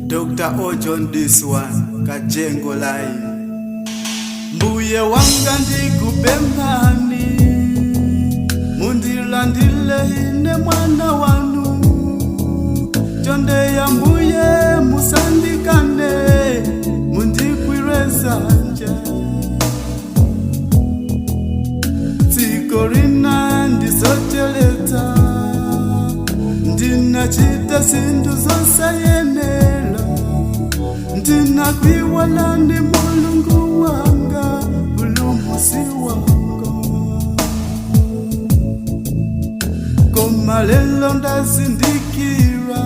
Dr. Ojo on this one, Kajengo line. Mbuye wanga ndikupemphani, mundilandile ine mwana wanu. Chonde ya mbuye musandikane, mundikwireza nje. Tikorina ndisocheleta, ndinachita sindu zosayenela. Ndinakwiwala ndi mulungu wanga, ulumusi wanga. Koma lelo ndazindikira,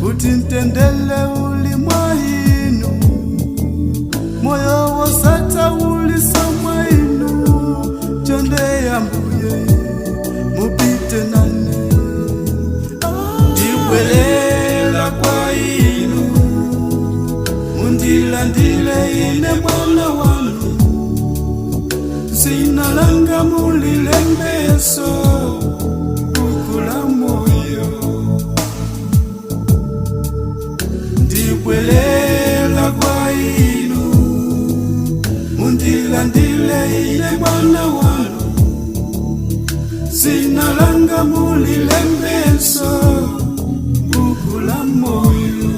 kuti ntendele uli mwa inu. Moyo wosata uli somwa inu. Chonde ya mbuye mupite nane. Ndibwelela kwa inu, mundilandile ine mwana wanu. Zina langa mulilembeso, kukula moyo. Ndibwelela kwa inu, mundilandile ine mwana wanu. Zina langa mulilembeso, kukula moyo.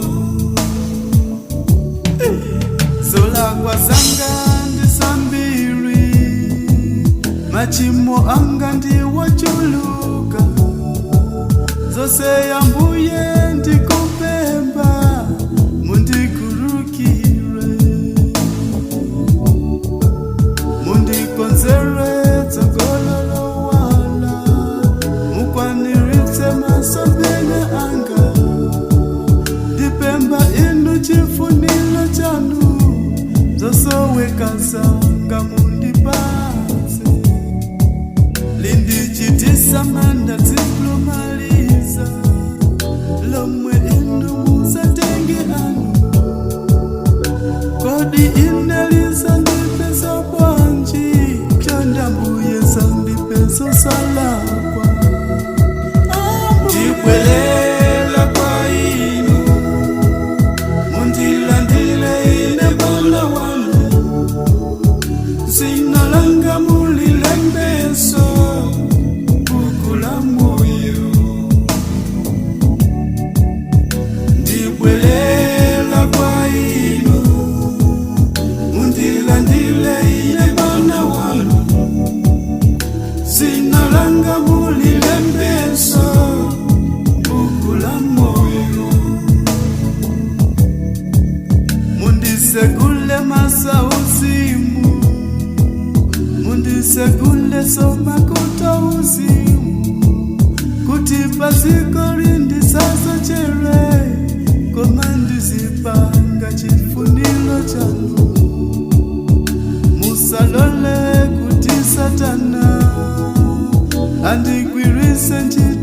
Zola kwa zanga ndisambiri, machimo anga ndiwachuluka. Zose ya mbuye ndikupemba, mundikurukire. Mundikonzere tsogololo wala, mukwaniritse masomphenya anga. Ndipemba inu chifuniro chanu, zosoweka zanga mundipatse. Lindichitisa manda zikulumaliza, lomwe inu musatenge anu. Kodi ineliza ndipeso bwanji, chonda mbuye sandipeso salakwa. Ndibwelela kwa inu, mundilandile ine mwana wanu. Zina langa mulilembeso, kukula moyo. Ndibwelela kwa inu, mundilandile ine mwana wanu. Zina langa mulilembeso, kukula moyo. Mundisekule masauzimu, mundisekule somakuta uzimu. Kuti paziko lindisasochere, koma ndizipanga chifuniro chanu. Musalole kuti Satana andigwirise njira.